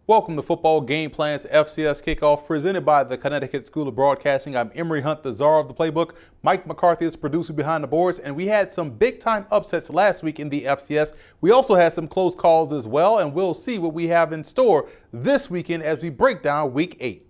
Welcome to Football Game Plan's FCS Kickoff, presented by the Connecticut School of Broadcasting. I'm Emory Hunt, the czar of the playbook. Mike McCarthy is producer behind the boards, and we had some big-time upsets last week in the FCS. We also had some close calls as well, and we'll see what we have in store this weekend as we break down Week 8.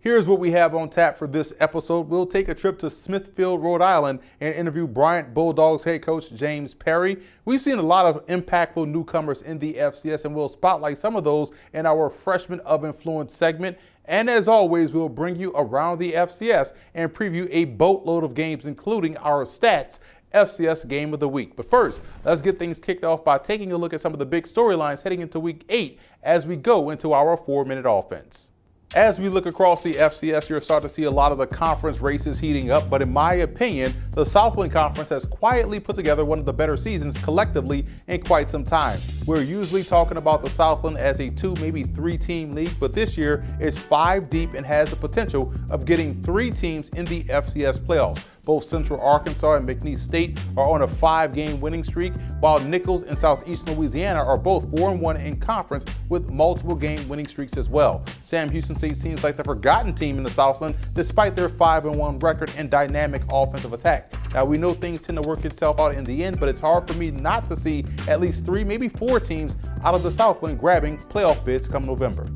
Here's what we have on tap for this episode. We'll take a trip to Smithfield, Rhode Island, and interview Bryant Bulldogs head coach James Perry. We've seen a lot of impactful newcomers in the FCS, and we'll spotlight some of those in our Freshman of Influence segment. And as always, we'll bring you around the FCS and preview a boatload of games, including our stats FCS Game of the Week. But first, let's get things kicked off by taking a look at some of the big storylines heading into Week 8 as we go into our 4-minute offense. As we look across the FCS, you're starting to see a lot of the conference races heating up, but in my opinion, the Southland Conference has quietly put together one of the better seasons collectively in quite some time. We're usually talking about the Southland as a 2, maybe 3-team league, but this year it's 5 deep and has the potential of getting 3 teams in the FCS playoffs. Both Central Arkansas and McNeese State are on a 5-game winning streak, while Nichols and Southeastern Louisiana are both 4-1 in conference with multiple game winning streaks as well. Sam Houston State seems like the forgotten team in the Southland despite their 5-1 record and dynamic offensive attack. Now, we know things tend to work itself out in the end, but it's hard for me not to see at least 3, maybe 4 teams out of the Southland grabbing playoff bids come November.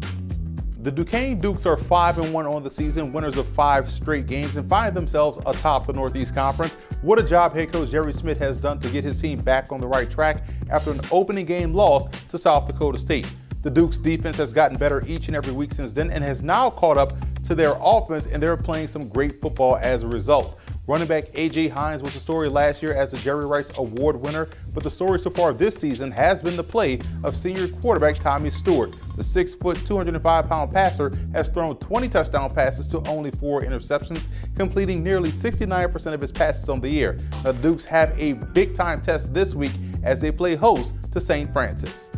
The Duquesne Dukes are 5-1 on the season, winners of 5 straight games, and find themselves atop the Northeast Conference. What a job head coach Jerry Smith has done to get his team back on the right track after an opening game loss to South Dakota State. The Dukes defense has gotten better each and every week since then and has now caught up to their offense, and they're playing some great football as a result. Running back A.J. Hines was the story last year as a Jerry Rice Award winner, but the story so far this season has been the play of senior quarterback Tommy Stewart. The 6-foot, 205-pound passer has thrown 20 touchdown passes to only 4 interceptions, completing nearly 69% of his passes on the year. The Dukes have a big-time test this week as they play host to St. Francis.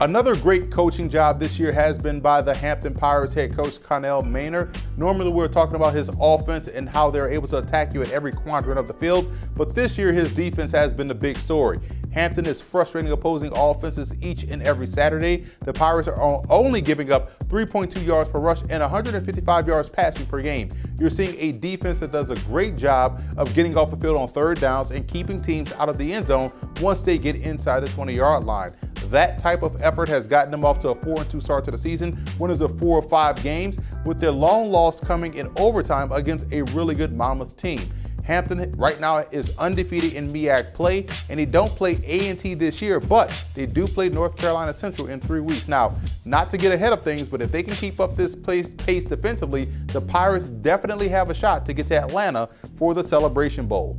Another great coaching job this year has been by the Hampton Pirates head coach Connell Maynard. Normally we're talking about his offense and how they're able to attack you at every quadrant of the field, but this year his defense has been the big story. Hampton is frustrating opposing offenses each and every Saturday. The Pirates are only giving up 3.2 yards per rush and 155 yards passing per game. You're seeing a defense that does a great job of getting off the field on third downs and keeping teams out of the end zone once they get inside the 20-yard line. That type of effort has gotten them off to a 4-2 start to the season, winners of 4 of 5 games, with their lone loss coming in overtime against a really good Monmouth team. Hampton right now is undefeated in MEAC play, and they don't play A&T this year, but they do play North Carolina Central in 3 weeks. Now, not to get ahead of things, but if they can keep up this pace defensively, the Pirates definitely have a shot to get to Atlanta for the Celebration Bowl.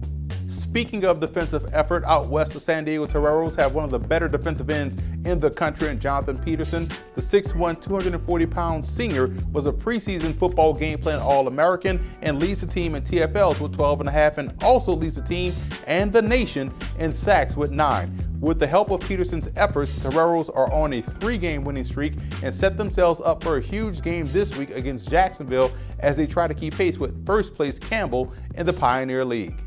Speaking of defensive effort, out west, the San Diego Toreros have one of the better defensive ends in the country in Jonathan Peterson. The 6'1", 240-pound senior was a preseason football game plan All-American and leads the team in TFLs with 12.5 and also leads the team and the nation in sacks with 9. With the help of Peterson's efforts, the Toreros are on a 3-game winning streak and set themselves up for a huge game this week against Jacksonville as they try to keep pace with first-place Campbell in the Pioneer League.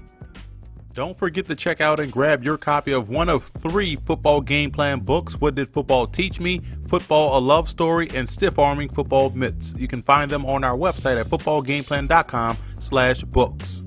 Don't forget to check out and grab your copy of one of 3 football game plan books, What Did Football Teach Me?, Football, A Love Story, and Stiff Arming Football Myths. You can find them on our website at footballgameplan.com/books.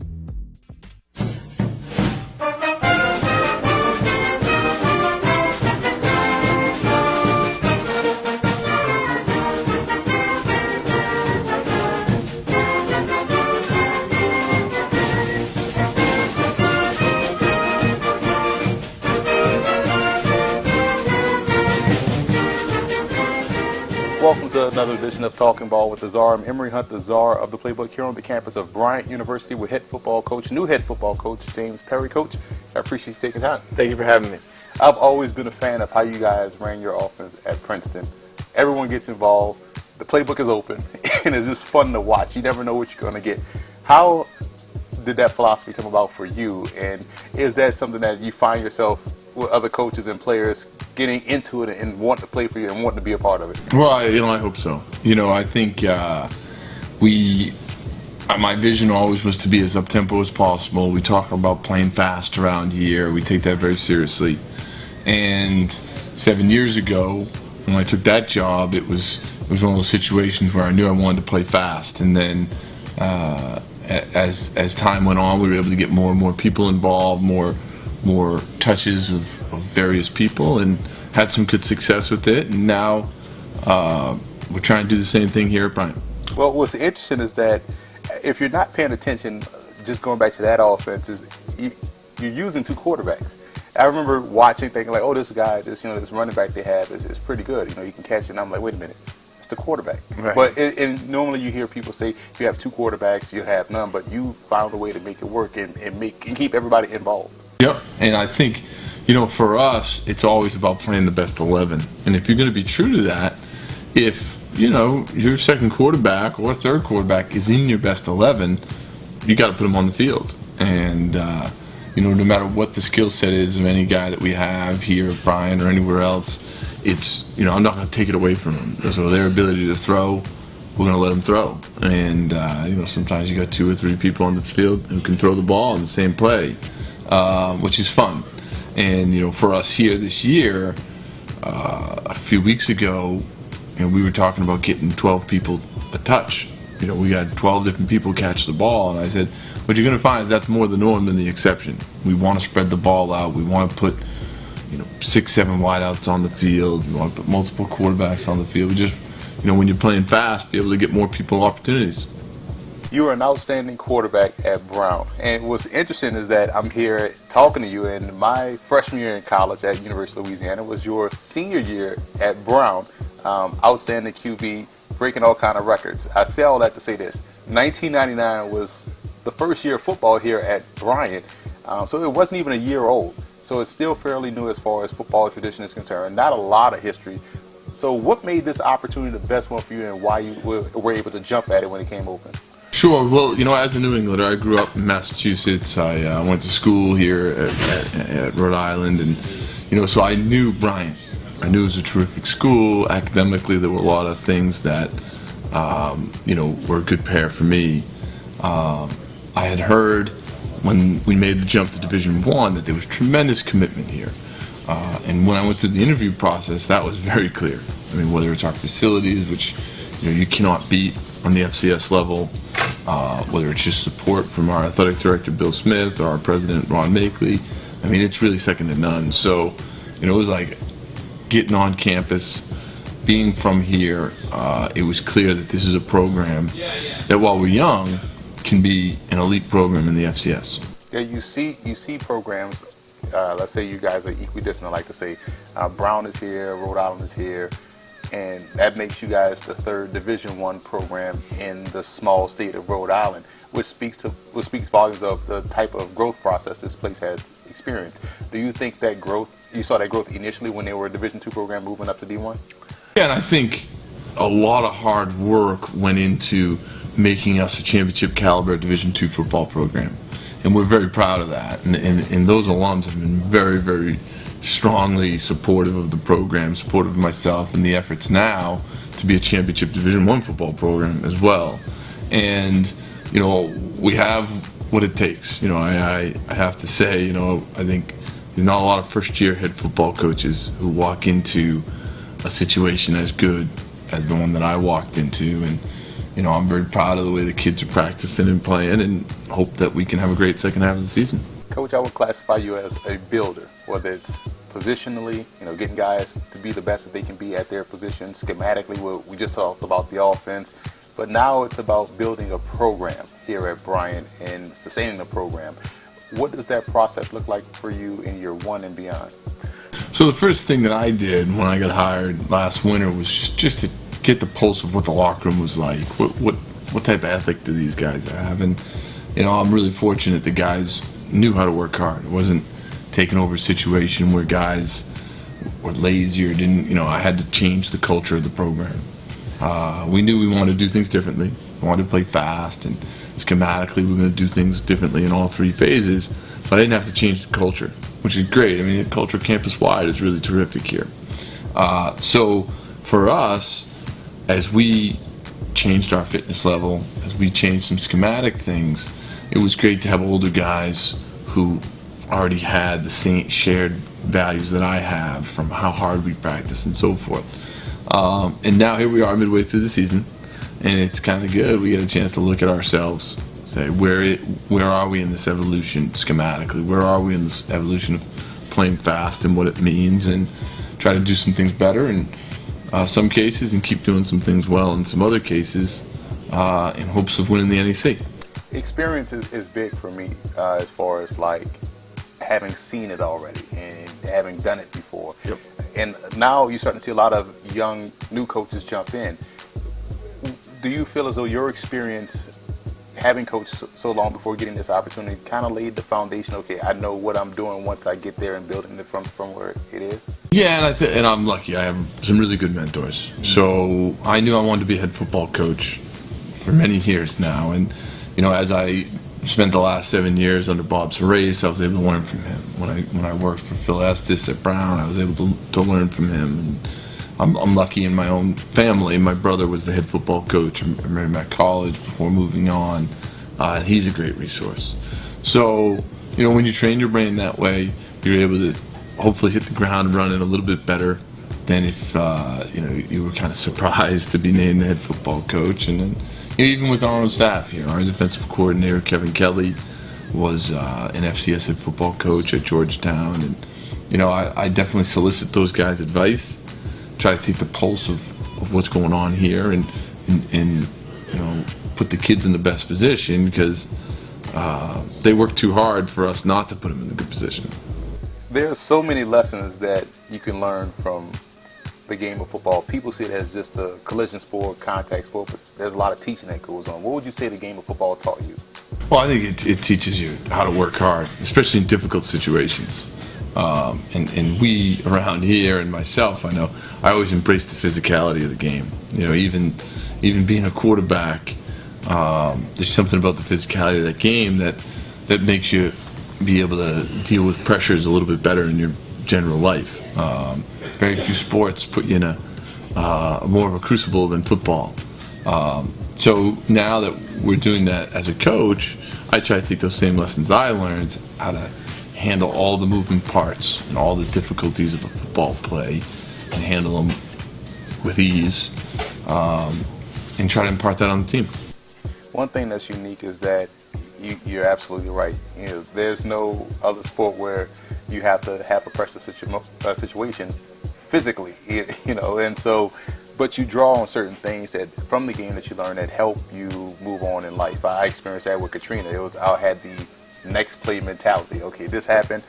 Welcome to another edition of Talking Ball with the Czar. I'm Emory Hunt, the czar of the playbook, here on the campus of Bryant University with new head football coach James Perry. Coach, I appreciate you taking time. Thank you for having me. I've always been a fan of how you guys ran your offense at Princeton. Everyone gets involved. The playbook is open, and it's just fun to watch. You never know what you're going to get. How did that philosophy come about for you, and is that something that you find yourself with other coaches and players getting into it and wanting to play for you and wanting to be a part of it? Well, I hope so. I think my vision always was to be as up-tempo as possible. We talk about playing fast around here. We take that very seriously. And 7 years ago, when I took that job, it was one of those situations where I knew I wanted to play fast. And then as time went on, we were able to get more and more people involved, more touches of various people, and had some good success with it. And now we're trying to do the same thing here at Bryant. Well, what's interesting is that if you're not paying attention, just going back to that offense, is you're using two quarterbacks. I remember watching, thinking like, oh, this guy, this running back they have is pretty good. He can catch it. And I'm like, wait a minute, it's the quarterback. Right. But and normally you hear people say, if you have two quarterbacks, you have none. But you found a way to make it work and keep everybody involved. Yep, and I think, for us, it's always about playing the best 11. And if you're going to be true to that, if, your second quarterback or third quarterback is in your best 11, you got to put them on the field. And, no matter what the skill set is of any guy that we have here at Bryant or anywhere else, it's, I'm not going to take it away from them. So their ability to throw, we're going to let them throw. And, sometimes you got 2 or 3 people on the field who can throw the ball in the same play. Which is fun. And, for us here this year, a few weeks ago, we were talking about getting 12 people a touch. We got 12 different people catch the ball, and I said, what you're going to find is that's more the norm than the exception. We want to spread the ball out. We want to put, 6, 7 wideouts on the field. We want to put multiple quarterbacks on the field. We just, when you're playing fast, be able to get more people opportunities. You are an outstanding quarterback at Brown. And what's interesting is that I'm here talking to you, and my freshman year in college at University of Louisiana was your senior year at Brown. Outstanding QB, breaking all kind of records. I say all that to say this. 1999 was the first year of football here at Bryant, so it wasn't even a year old. So it's still fairly new as far as football tradition is concerned. Not a lot of history. So what made this opportunity the best one for you, and why you were able to jump at it when it came open? Sure. Well, as a New Englander, I grew up in Massachusetts. I went to school here at Rhode Island, and so I knew Bryant. I knew it was a terrific school. Academically, there were a lot of things that were a good pair for me. I had heard when we made the jump to Division I that there was tremendous commitment here, and when I went through the interview process, that was very clear. Whether it's our facilities, which you cannot beat on the FCS level. Whether it's just support from our athletic director, Bill Smith, or our president, Ron Makeley. It's really second to none. So, it was like getting on campus, being from here, it was clear that this is a program that, while we're young, can be an elite program in the FCS. Yeah, you see programs, let's say you guys are equidistant, I like to say. Brown is here, Rhode Island is here. And that makes you guys the third Division I program in the small state of Rhode Island, which speaks volumes of the type of growth process this place has experienced. Do you think you saw that growth initially when they were a Division II program moving up to D1? Yeah, and I think a lot of hard work went into making us a championship caliber Division II football program. And we're very proud of that. And those alums have been very, very strongly supportive of the program, supportive of myself and the efforts now to be a championship Division I football program as well. And, we have what it takes. I have to say, I think there's not a lot of first-year head football coaches who walk into a situation as good as the one that I walked into. And, I'm very proud of the way the kids are practicing and playing, and hope that we can have a great second half of the season. Coach, I would classify you as a builder, whether it's positionally, getting guys to be the best that they can be at their position. Schematically, we just talked about the offense, but now it's about building a program here at Bryant and sustaining the program. What does that process look like for you in year 1 and beyond? So the first thing that I did when I got hired last winter was just to get the pulse of what the locker room was like. What type of ethic do these guys have? And I'm really fortunate the guys knew how to work hard. It wasn't taking over a situation where guys were lazy or didn't. I had to change the culture of the program. We knew we wanted to do things differently. We wanted to play fast, and schematically we were going to do things differently in all 3 phases. but I didn't have to change the culture, which is great. I mean, the culture campus-wide is really terrific here. So for us, as we changed our fitness level, as we changed some schematic things, it was great to have older guys who already had the same shared values that I have from how hard we practice and so forth. And now here we are midway through the season, and it's kind of good. We get a chance to look at ourselves, say where are we in this evolution schematically? Where are we in this evolution of playing fast and what it means, and try to do some things better in some cases, and keep doing some things well in some other cases, in hopes of winning the NEC. Experience is big for me, as far as like having seen it already and having done it before. Yep. And now you're starting to see a lot of young new coaches jump in. Do you feel as though your experience having coached so long before getting this opportunity kind of laid the foundation? Okay, I know what I'm doing once I get there, and building it from where it is? Yeah, and I'm lucky. I have some really good mentors. So I knew I wanted to be a head football coach for many years now, and as I spent the last 7 years under Bob Sarace, I was able to learn from him. When I worked for Phil Estes at Brown, I was able to learn from him. And I'm lucky in my own family. My brother was the head football coach. I met him at college before moving on, and he's a great resource. So, when you train your brain that way, you're able to hopefully hit the ground running a little bit better than if you were kind of surprised to be named the head football coach. And then even with our own staff here, our defensive coordinator Kevin Kelly was an FCS head football coach at Georgetown, and I definitely solicit those guys' advice, try to take the pulse of what's going on here, and put the kids in the best position, because they work too hard for us not to put them in a good position. There are so many lessons that you can learn from the game of football. People see it as just a collision sport, contact sport, but there's a lot of teaching that goes on. What would you say the game of football taught you? Well, I think it teaches you how to work hard, especially in difficult situations. And we around here, and myself, I know, I always embrace the physicality of the game. Even being a quarterback, there's something about the physicality of that game that makes you be able to deal with pressures a little bit better in your general life. Very few sports put you in a more of a crucible than football. So now that we're doing that as a coach, I try to take those same lessons I learned, how to handle all the moving parts and all the difficulties of a football play, and handle them with ease, and try to impart that on the team. One thing that's unique is that you're absolutely right. There's no other sport where you have to have a pressure situation physically, and so, but you draw on certain things that from the game that you learn that help you move on in life. I experienced that with Katrina. I had the next play mentality. Okay, this happened,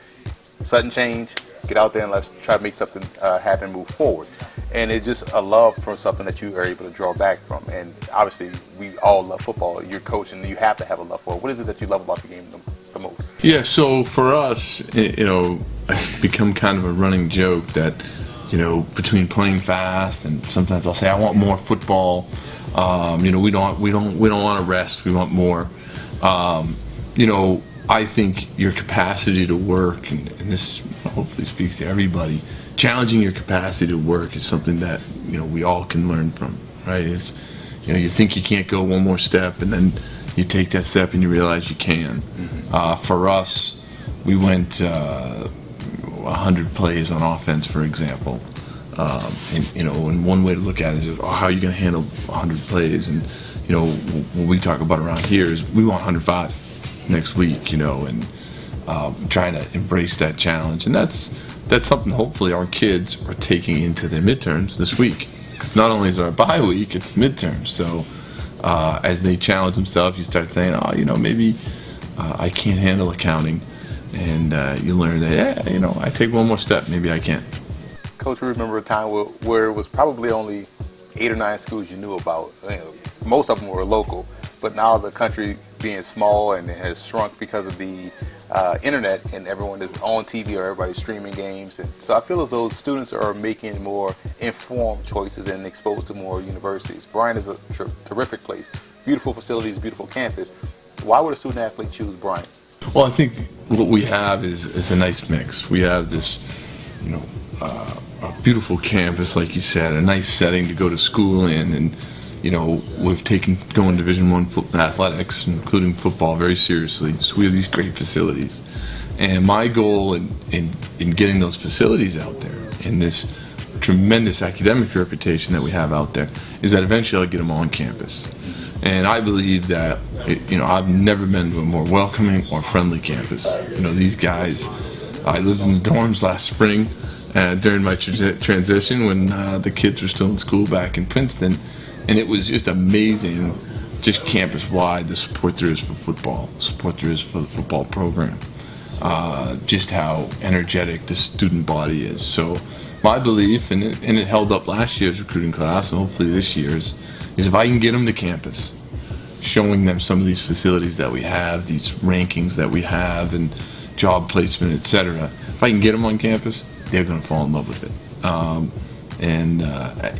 sudden change, get out there and let's try to make something happen, move forward. And it's just a love for something that you are able to draw back from. And obviously, we all love football. You're coaching, you have to have a love for it. What is it that you love about the game the most? Yeah, so for us, it's become kind of a running joke that, between playing fast, and sometimes I'll say I want more football. We don't want to rest. We want more. I think your capacity to work, and this hopefully speaks to everybody, challenging your capacity to work is something that we all can learn from, right? It's you think you can't go one more step, and then you take that step and you realize you can. For us, we went 100 plays on offense, for example, and one way to look at it is, how are you going to handle 100 plays? And what we talk about around here is we want 105 next week, and trying to embrace that challenge. And that's something hopefully our kids are taking into their midterms this week, because not only is our bye week, it's midterms. So as they challenge themselves, you start saying, maybe I can't handle accounting, and you learn that, I take one more step, maybe I can. Coach, we remember a time where it was probably only 8 or 9 schools you knew about. Most of them were local, but now the country being small and it has shrunk because of the internet, and everyone is on TV or everybody's streaming games. And so I feel as though students are making more informed choices and exposed to more universities. Bryant is a terrific place, beautiful facilities, beautiful campus. Why would a student athlete choose Bryant? Well, I think what we have is a nice mix. We have this, a beautiful campus, like you said, a nice setting to go to school in, and we've taken going Division I athletics, including football, very seriously. So we have these great facilities, and my goal in getting those facilities out there and this tremendous academic reputation that we have out there is that eventually I'll get them on campus. And I believe that, I've never been to a more welcoming or friendly campus. These guys, I lived in the dorms last spring during my transition when the kids were still in school back in Princeton, and it was just amazing, just campus-wide, the support there is for football, support there is for the football program, just how energetic the student body is. So my belief, and it held up last year's recruiting class, and hopefully this year's, is if I can get them to campus, showing them some of these facilities that we have, these rankings that we have, and job placement, etc. If I can get them on campus, they're going to fall in love with it.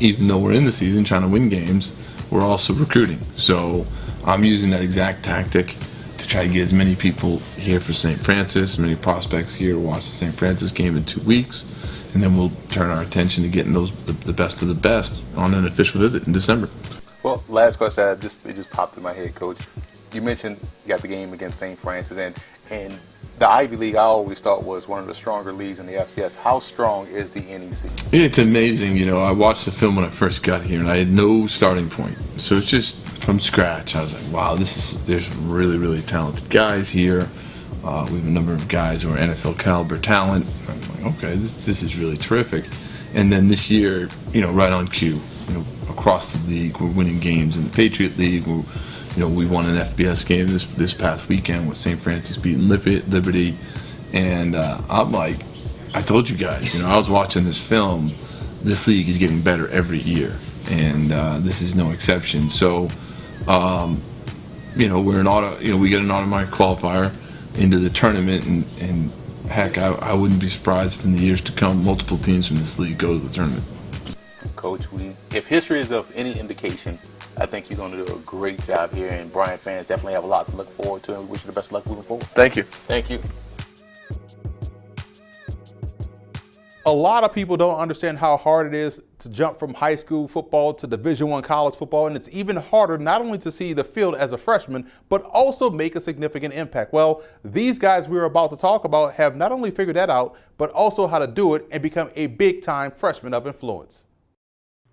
Even though we're in the season trying to win games, we're also recruiting. So I'm using that exact tactic to try to get as many people here for St. Francis, as many prospects here to watch the St. Francis game in 2 weeks, and then we'll turn our attention to getting the best of the best on an official visit in December. Well, last question, it just popped in my head, Coach. You mentioned you got the game against St. Francis, and the Ivy League I always thought was one of the stronger leagues in the FCS. How strong is the NEC? It's amazing. I watched the film when I first got here, and I had no starting point. So it's just from scratch. I was like, wow, there's really, really talented guys here. We have a number of guys who are NFL caliber talent. I'm like, okay, this is really terrific. And then this year, right on cue, across the league, we're winning games in the Patriot League. We won an FBS game this past weekend with St. Francis beating Liberty. And I'm like, I told you guys, I was watching this film. This league is getting better every year, and this is no exception. So, we're we get an automatic qualifier into the tournament, and heck, I wouldn't be surprised if in the years to come, multiple teams from this league go to the tournament. Coach, if history is of any indication, I think you're going to do a great job here, and Bryant fans definitely have a lot to look forward to, and we wish you the best of luck moving forward. Thank you. Thank you. A lot of people don't understand how hard it is to jump from high school football to Division I college football, and it's even harder not only to see the field as a freshman, but also make a significant impact. Well, these guys we're about to talk about have not only figured that out, but also how to do it and become a big-time freshman of influence.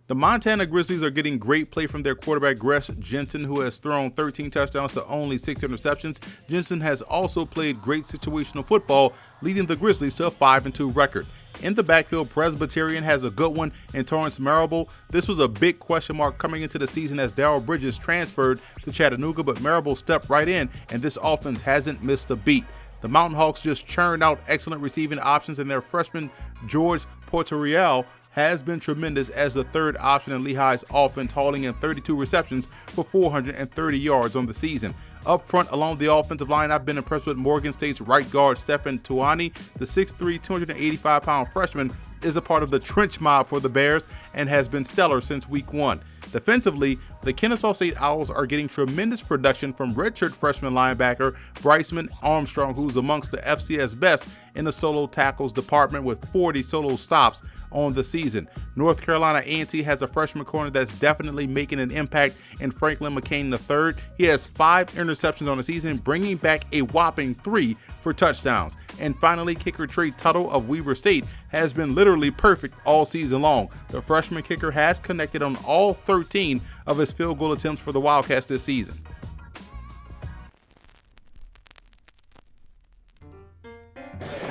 The Montana Grizzlies are getting great play from their quarterback, Gresh Jensen, who has thrown 13 touchdowns to only 6 interceptions. Jensen has also played great situational football, leading the Grizzlies to a 5-2 record. In the backfield, Presbyterian has a good one in Torrance Marable. This was a big question mark coming into the season as Darrell Bridges transferred to Chattanooga, but Marable stepped right in, and this offense hasn't missed a beat. The Mountain Hawks just churned out excellent receiving options, and their freshman, George Portorial, has been tremendous as the third option in Lehigh's offense, hauling in 32 receptions for 430 yards on the season. Up front along the offensive line, I've been impressed with Morgan State's right guard, Stephen Tuani. The 6'3", 285-pound freshman is a part of the trench mob for the Bears and has been stellar since week 1. Defensively, the Kennesaw State Owls are getting tremendous production from redshirt freshman linebacker Bryceman Armstrong, who's amongst the FCS best in the solo tackles department with 40 solo stops on the season. North Carolina A&T has a freshman corner that's definitely making an impact in Franklin McCain III. He has 5 interceptions on the season, bringing back a whopping 3 for touchdowns. And finally, kicker Trey Tuttle of Weber State has been literally perfect all season long. The freshman kicker has connected on all 13 of his field goal attempts for the Wildcats this season.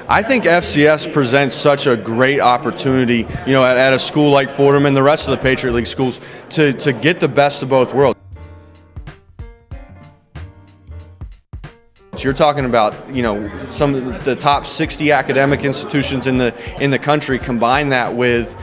I think FCS presents such a great opportunity, at a school like Fordham and the rest of the Patriot League schools to get the best of both worlds. You're talking about, some of the top 60 academic institutions in the country. Combine that with,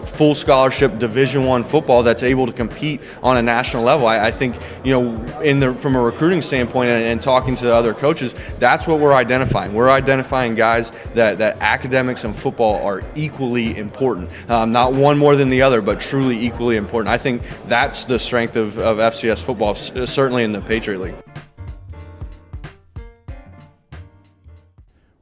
full scholarship Division I football that's able to compete on a national level. I think, from a recruiting standpoint and talking to other coaches, that's what we're identifying. We're identifying guys that academics and football are equally important. Not one more than the other, but truly equally important. I think that's the strength of FCS football, certainly in the Patriot League.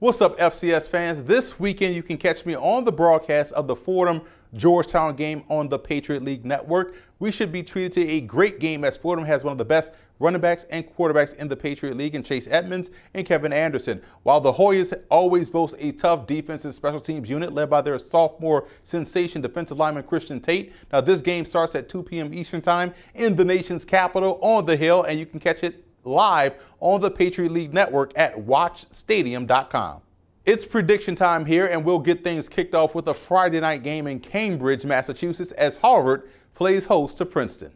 What's up, FCS fans? This weekend, you can catch me on the broadcast of the Fordham-Georgetown game on the Patriot League Network. We should be treated to a great game as Fordham has one of the best running backs and quarterbacks in the Patriot League in Chase Edmonds and Kevin Anderson. While the Hoyas always boast a tough defense and special teams unit led by their sophomore sensation defensive lineman Christian Tate. Now, this game starts at 2 p.m. Eastern Time in the nation's capital on the Hill, and you can catch it live on the Patriot League Network at watchstadium.com. It's prediction time here, and we'll get things kicked off with a Friday night game in Cambridge, Massachusetts, as Harvard plays host to Princeton.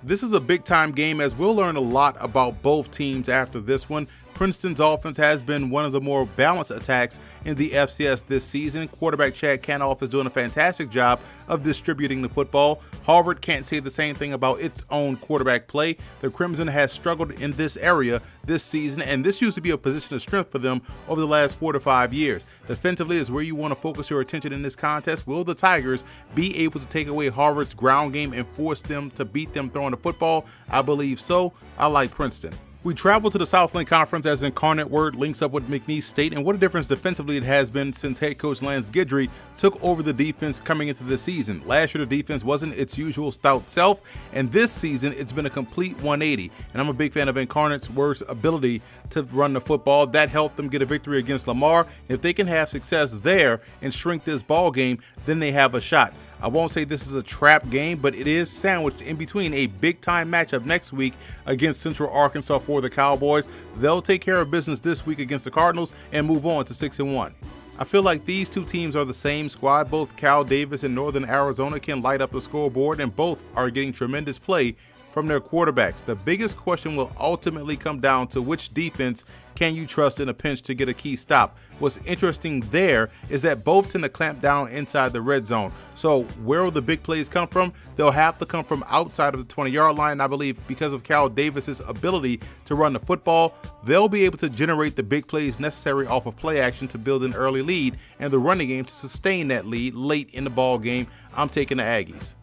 This is a big-time game, as we'll learn a lot about both teams after this one. Princeton's offense has been one of the more balanced attacks in the FCS this season. Quarterback Chad Canoff is doing a fantastic job of distributing the football. Harvard can't say the same thing about its own quarterback play. The Crimson has struggled in this area this season, and this used to be a position of strength for them over the last 4 to 5 years. Defensively is where you want to focus your attention in this contest. Will the Tigers be able to take away Harvard's ground game and force them to beat them throwing the football? I believe so. I like Princeton. We travel to the Southland Conference as Incarnate Word links up with McNeese State, and what a difference defensively it has been since head coach Lance Guidry took over the defense coming into the season. Last year, the defense wasn't its usual stout self, and this season, it's been a complete 180. And I'm a big fan of Incarnate's Word's ability to run the football. That helped them get a victory against Lamar. If they can have success there and shrink this ball game, then they have a shot. I won't say this is a trap game, but it is sandwiched in between a big-time matchup next week against Central Arkansas for the Cowboys. They'll take care of business this week against the Cardinals and move on to 6-1. I feel like these two teams are the same squad. Both Cal Davis and Northern Arizona can light up the scoreboard, and both are getting tremendous play from their quarterbacks. The biggest question will ultimately come down to which defense can you trust in a pinch to get a key stop. What's interesting there is that both tend to clamp down inside the red zone. So where will the big plays come from? They'll have to come from outside of the 20-yard line. I believe because of Cal Davis's ability to run the football, they'll be able to generate the big plays necessary off of play action to build an early lead and the running game to sustain that lead late in the ball game. I'm taking the Aggies.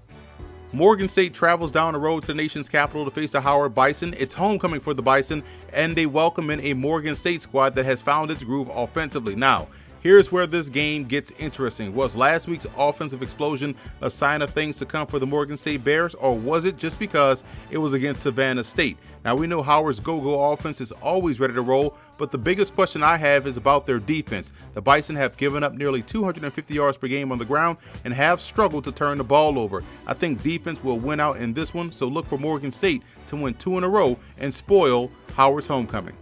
Morgan State travels down the road to the nation's capital to face the Howard Bison. It's homecoming for the Bison, and they welcome in a Morgan State squad that has found its groove offensively. Now, here's where this game gets interesting. Was last week's offensive explosion a sign of things to come for the Morgan State Bears, or was it just because it was against Savannah State? Now, we know Howard's go-go offense is always ready to roll, but the biggest question I have is about their defense. The Bison have given up nearly 250 yards per game on the ground and have struggled to turn the ball over. I think defense will win out in this one, so look for Morgan State to win 2 in a row and spoil Howard's homecoming.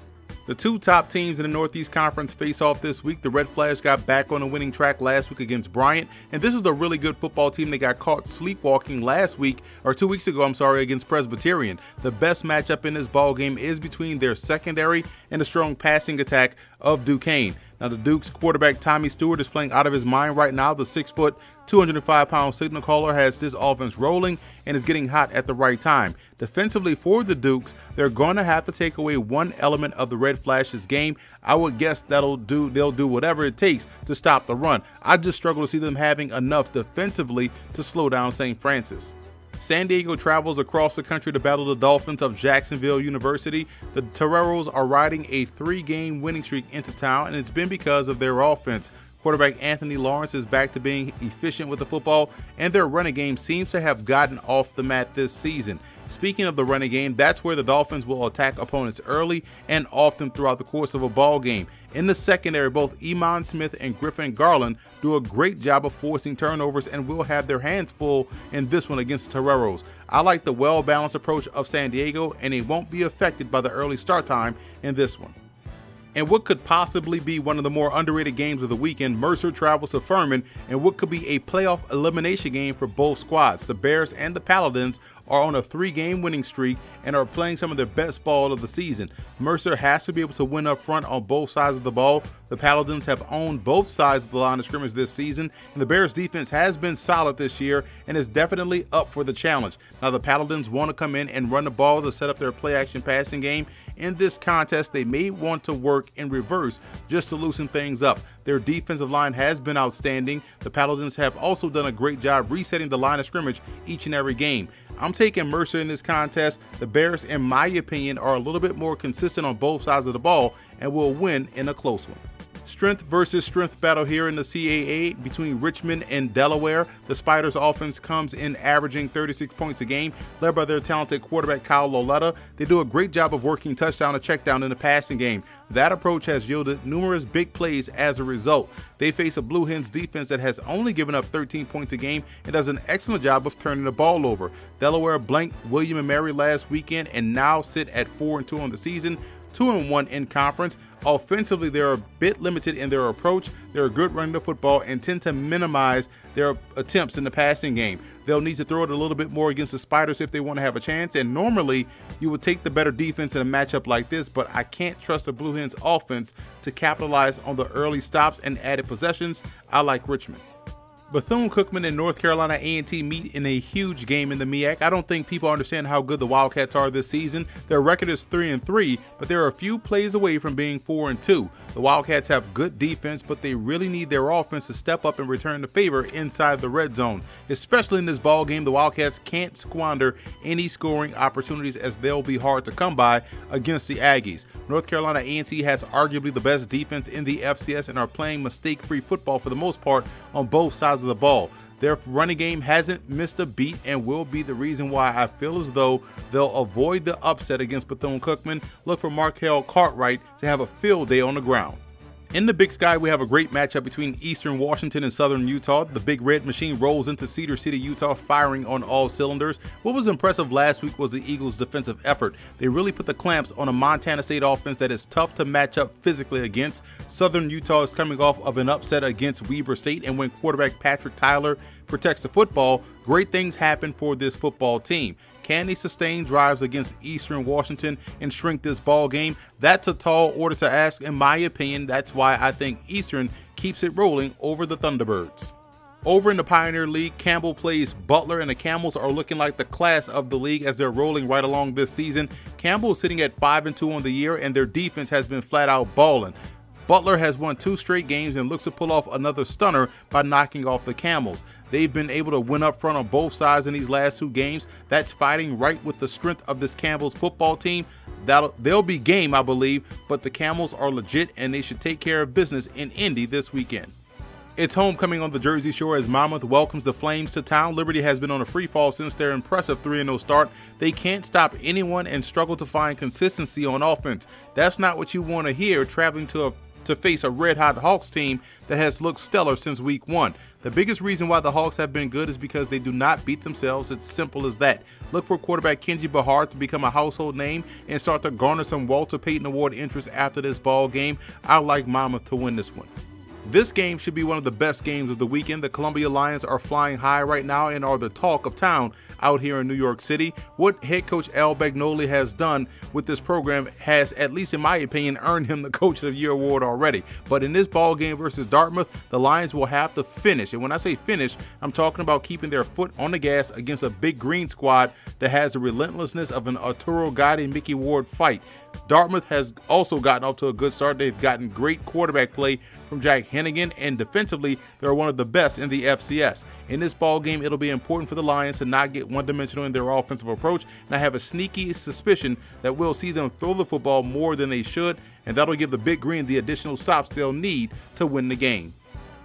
The two top teams in the Northeast Conference face off this week. The Red Flags got back on the winning track last week against Bryant, and this is a really good football team. They got caught sleepwalking last week, or 2 weeks ago, against Presbyterian. The best matchup in this ball game is between their secondary and the strong passing attack of Duquesne. Now, the Dukes quarterback Tommy Stewart is playing out of his mind right now. The 6', 205-pound signal caller has this offense rolling and is getting hot at the right time. Defensively for the Dukes, they're going to have to take away one element of the Red Flashes game. I would guess they'll do whatever it takes to stop the run. I just struggle to see them having enough defensively to slow down St. Francis. San Diego travels across the country to battle the Dolphins of Jacksonville University. The Toreros are riding a 3-game winning streak into town, and it's been because of their offense. Quarterback Anthony Lawrence is back to being efficient with the football, and their running game seems to have gotten off the mat this season. Speaking of the running game, that's where the Dolphins will attack opponents early and often throughout the course of a ball game. In the secondary, both Iman Smith and Griffin Garland do a great job of forcing turnovers and will have their hands full in this one against the Toreros. I like the well-balanced approach of San Diego, and it won't be affected by the early start time in this one. And what could possibly be one of the more underrated games of the weekend, Mercer travels to Furman, and what could be a playoff elimination game for both squads. The Bears and the Paladins are on a 3-game winning streak and are playing some of their best ball of the season. Mercer has to be able to win up front on both sides of the ball. The Paladins have owned both sides of the line of scrimmage this season, and the Bears defense has been solid this year and is definitely up for the challenge. Now, the Paladins want to come in and run the ball to set up their play-action passing game. In this contest, they may want to work in reverse just to loosen things up. Their defensive line has been outstanding. The Paladins have also done a great job resetting the line of scrimmage each and every game. I'm taking Mercer in this contest. The Bears, in my opinion, are a little bit more consistent on both sides of the ball and will win in a close one. Strength versus strength battle here in the CAA between Richmond and Delaware. The Spiders offense comes in averaging 36 points a game, led by their talented quarterback Kyle Loletta. They do a great job of working touchdown to check down in the passing game. That approach has yielded numerous big plays as a result. They face a Blue Hens defense that has only given up 13 points a game and does an excellent job of turning the ball over. Delaware blanked William and Mary last weekend and now sit at 4-2 on the season, 2-1 in conference. Offensively, they're a bit limited in their approach. They're good running the football and tend to minimize their attempts in the passing game. They'll need to throw it a little bit more against the Spiders if they want to have a chance. And normally, you would take the better defense in a matchup like this, but I can't trust the Blue Hens offense to capitalize on the early stops and added possessions. I like Richmond. Bethune-Cookman and North Carolina A&T meet in a huge game in the MEAC. I don't think people understand how good the Wildcats are this season. Their record is 3-3, but they're a few plays away from being 4-2. The Wildcats have good defense, but they really need their offense to step up and return the favor inside the red zone. Especially in this ball game, the Wildcats can't squander any scoring opportunities as they'll be hard to come by against the Aggies. North Carolina A&T has arguably the best defense in the FCS and are playing mistake-free football for the most part on both sides of the ball. Their running game hasn't missed a beat and will be the reason why I feel as though they'll avoid the upset against Bethune-Cookman. Look for Markel Cartwright to have a field day on the ground. In the Big Sky, we have a great matchup between Eastern Washington and Southern Utah. The Big Red Machine rolls into Cedar City, Utah, firing on all cylinders. What was impressive last week was the Eagles' defensive effort. They really put the clamps on a Montana State offense that is tough to match up physically against. Southern Utah is coming off of an upset against Weber State, and when quarterback Patrick Tyler protects the football, great things happen for this football team. Can they sustain drives against Eastern Washington and shrink this ball game? That's a tall order to ask, in my opinion. That's why I think Eastern keeps it rolling over the Thunderbirds. Over in the Pioneer League, Campbell plays Butler, and the Camels are looking like the class of the league as they're rolling right along this season. Campbell is sitting at 5-2 on the year, and their defense has been flat out balling. Butler has won 2 straight games and looks to pull off another stunner by knocking off the Camels. They've been able to win up front on both sides in these last 2 games. That's fighting right with the strength of this Campbell's football team. They'll be game, I believe, but the Camels are legit and they should take care of business in Indy this weekend. It's homecoming on the Jersey Shore as Monmouth welcomes the Flames to town. Liberty has been on a free fall since their impressive 3-0 start. They can't stop anyone and struggle to find consistency on offense. That's not what you want to hear traveling to face a red-hot Hawks team that has looked stellar since week 1. The biggest reason why the Hawks have been good is because they do not beat themselves. It's simple as that. Look for quarterback Kenji Bahar to become a household name and start to garner some Walter Payton Award interest after this ball game. I like Monmouth to win this one. This game should be one of the best games of the weekend. The Columbia Lions are flying high right now and are the talk of town out here in New York City. What head coach Al Bagnoli has done with this program has, at least in my opinion, earned him the Coach of the Year award already. But in this ball game versus Dartmouth, the Lions will have to finish. And when I say finish, I'm talking about keeping their foot on the gas against a big green squad that has the relentlessness of an Arturo Gatti Mickey Ward fight. Dartmouth has also gotten off to a good start. They've gotten great quarterback play from Jack Hennigan, and defensively, they're one of the best in the FCS. In this ball game, it'll be important for the Lions to not get one-dimensional in their offensive approach, and I have a sneaky suspicion that we'll see them throw the football more than they should, and that'll give the Big Green the additional stops they'll need to win the game.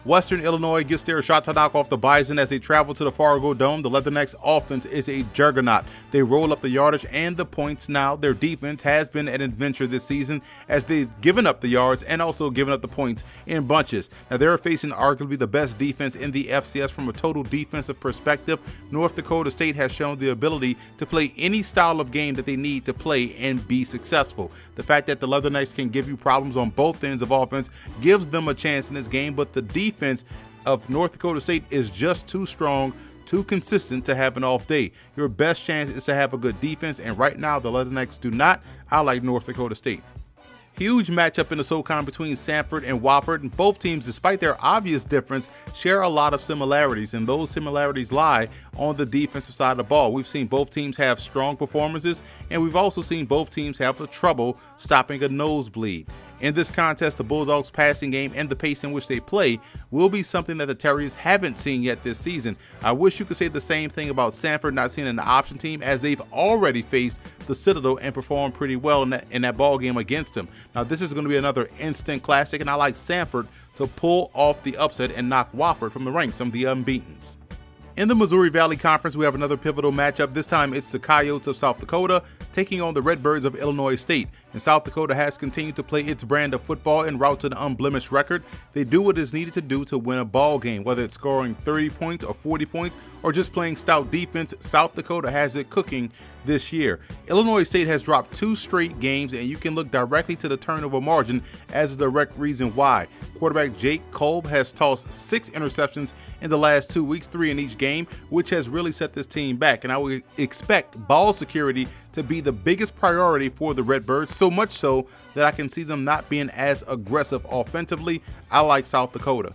Western Illinois gets their shot to knock off the Bison as they travel to the Fargo Dome. The Leathernecks offense is a juggernaut. They roll up the yardage and the points now. Their defense has been an adventure this season as they've given up the yards and also given up the points in bunches. Now they're facing arguably the best defense in the FCS from a total defensive perspective. North Dakota State has shown the ability to play any style of game that they need to play and be successful. The fact that the Leathernecks can give you problems on both ends of offense gives them a chance in this game, but the defense of North Dakota State is just too strong, too consistent to have an off day. Your best chance is to have a good defense, and right now the Leathernecks do not. I like North Dakota State. Huge matchup in the SoCon between Sanford and Wofford, and both teams, despite their obvious difference, share a lot of similarities, and those similarities lie on the defensive side of the ball. We've seen both teams have strong performances, and we've also seen both teams have trouble stopping a nosebleed. In this contest, the Bulldogs' passing game and the pace in which they play will be something that the Terriers haven't seen yet this season. I wish you could say the same thing about Sanford not seeing an option team, as they've already faced the Citadel and performed pretty well in that ball game against them. Now, this is going to be another instant classic, and I like Sanford to pull off the upset and knock Wofford from the ranks, some of the unbeatens. In the Missouri Valley Conference, we have another pivotal matchup. This time it's the Coyotes of South Dakota taking on the Redbirds of Illinois State. And South Dakota has continued to play its brand of football en route to an unblemished record. They do what is needed to do to win a ball game, whether it's scoring 30 points or 40 points or just playing stout defense. South Dakota has it cooking this year. Illinois State has dropped 2 straight games, and you can look directly to the turnover margin as a direct reason why. Quarterback Jake Kolb has tossed 6 interceptions in the last 2 weeks, 3 in each game, which has really set this team back. And I would expect ball security to be the biggest priority for the Redbirds, so much so that I can see them not being as aggressive offensively. I like South Dakota.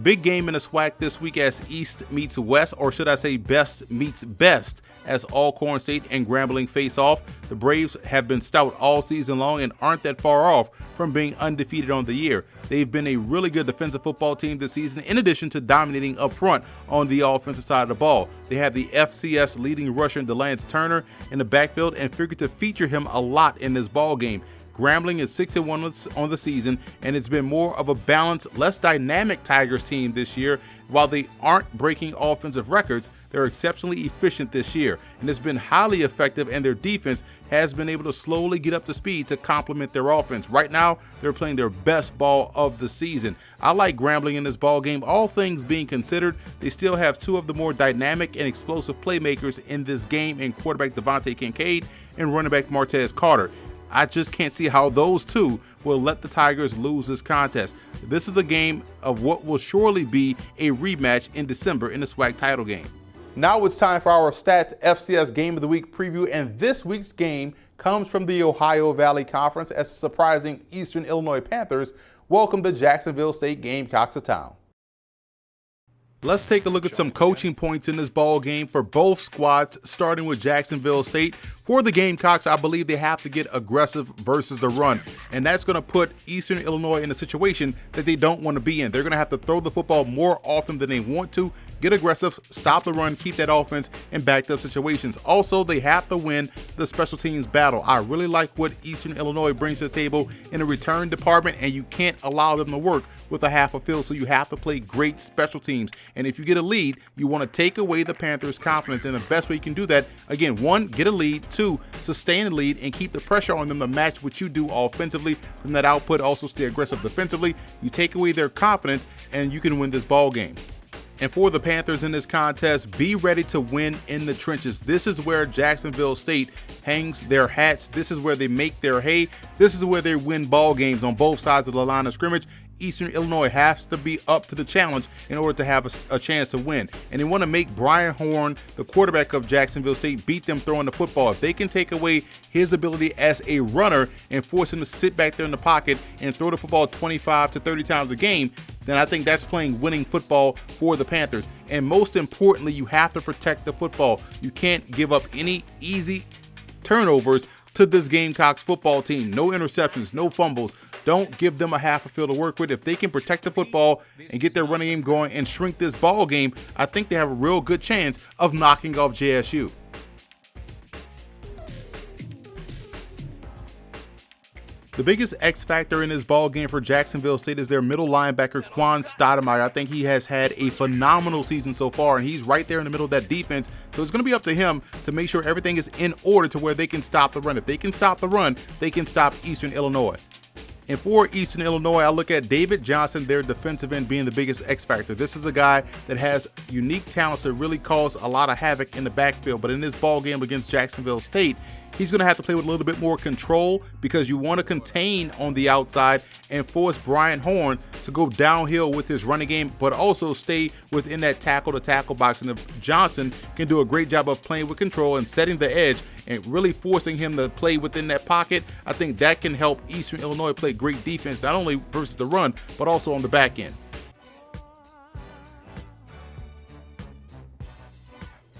Big game in the SWAC this week as East meets West, or should I say Best meets Best, as Alcorn State and Grambling face off. The Braves have been stout all season long and aren't that far off from being undefeated on the year. They've been a really good defensive football team this season, in addition to dominating up front on the offensive side of the ball. They have the FCS leading rusher DeLance Turner in the backfield and figure to feature him a lot in this ball game. Grambling is 6-1 on the season, and it's been more of a balanced, less dynamic Tigers team this year. While they aren't breaking offensive records, they're exceptionally efficient this year, and it's been highly effective, and their defense has been able to slowly get up to speed to complement their offense. Right now, they're playing their best ball of the season. I like Grambling in this ball game. All things being considered, they still have 2 of the more dynamic and explosive playmakers in this game in quarterback Devontae Kincaid and running back Martez Carter. I just can't see how those 2 will let the Tigers lose this contest. This is a game of what will surely be a rematch in December in the SWAC title game. Now it's time for our Stats FCS Game of the Week preview, and this week's game comes from the Ohio Valley Conference as surprising Eastern Illinois Panthers welcome the Jacksonville State Gamecocks to town. Let's take a look at some coaching points in this ball game for both squads, starting with Jacksonville State. For the Gamecocks, I believe they have to get aggressive versus the run, and that's going to put Eastern Illinois in a situation that they don't want to be in. They're going to have to throw the football more often than they want to, get aggressive, stop the run, keep that offense in backed up situations. Also, they have to win the special teams battle. I really like what Eastern Illinois brings to the table in the return department, and you can't allow them to work with a half a field, so you have to play great special teams. And if you get a lead, you want to take away the Panthers' confidence, and the best way you can do that, again, 1, get a lead, 2, sustain the lead and keep the pressure on them to match what you do offensively. From that output, also stay aggressive defensively. You take away their confidence, and you can win this ball game. And for the Panthers in this contest, be ready to win in the trenches. This is where Jacksonville State hangs their hats. This is where they make their hay. This is where they win ball games on both sides of the line of scrimmage. Eastern Illinois has to be up to the challenge in order to have a chance to win. And they want to make Brian Horn, the quarterback of Jacksonville State, beat them throwing the football. If they can take away his ability as a runner and force him to sit back there in the pocket and throw the football 25 to 30 times a game, then I think that's playing winning football for the Panthers. And most importantly, you have to protect the football. You can't give up any easy turnovers to this Gamecocks football team. No interceptions, no fumbles. Don't give them a half a field to work with. If they can protect the football and get their running game going and shrink this ball game, I think they have a real good chance of knocking off JSU. The biggest X factor in this ball game for Jacksonville State is their middle linebacker, Quan Stoudemire. I think he has had a phenomenal season so far, and he's right there in the middle of that defense. So it's going to be up to him to make sure everything is in order to where they can stop the run. If they can stop the run, they can stop Eastern Illinois. And for Eastern Illinois, I look at David Johnson, their defensive end, being the biggest X factor. This is a guy that has unique talents that really cause a lot of havoc in the backfield. But in this ball game against Jacksonville State, he's going to have to play with a little bit more control because you want to contain on the outside and force Brian Horn to go downhill with his running game, but also stay within that tackle-to-tackle box. And if Johnson can do a great job of playing with control and setting the edge and really forcing him to play within that pocket, I think that can help Eastern Illinois play great defense, not only versus the run, but also on the back end.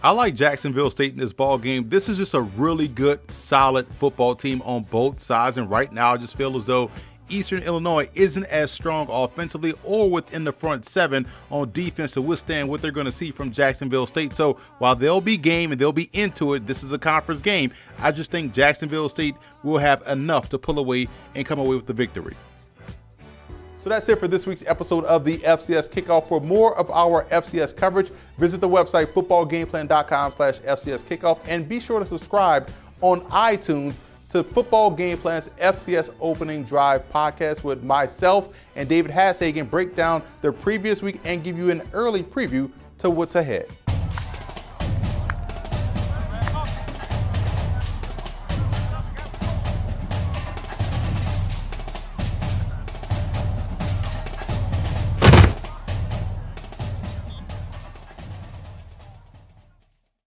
I like Jacksonville State in this ball game. This is just a really good, solid football team on both sides. And right now, I just feel as though Eastern Illinois isn't as strong offensively or within the front seven on defense to withstand what they're going to see from Jacksonville State. So while they'll be game and they'll be into it, this is a conference game, I just think Jacksonville State will have enough to pull away and come away with the victory. So that's it for this week's episode of the FCS Kickoff. For more of our FCS coverage, visit the website footballgameplan.com/FCS Kickoff and be sure to subscribe on iTunes to Football Game Plan's FCS Opening Drive podcast with myself and David Hashagen break down the previous week and give you an early preview to what's ahead.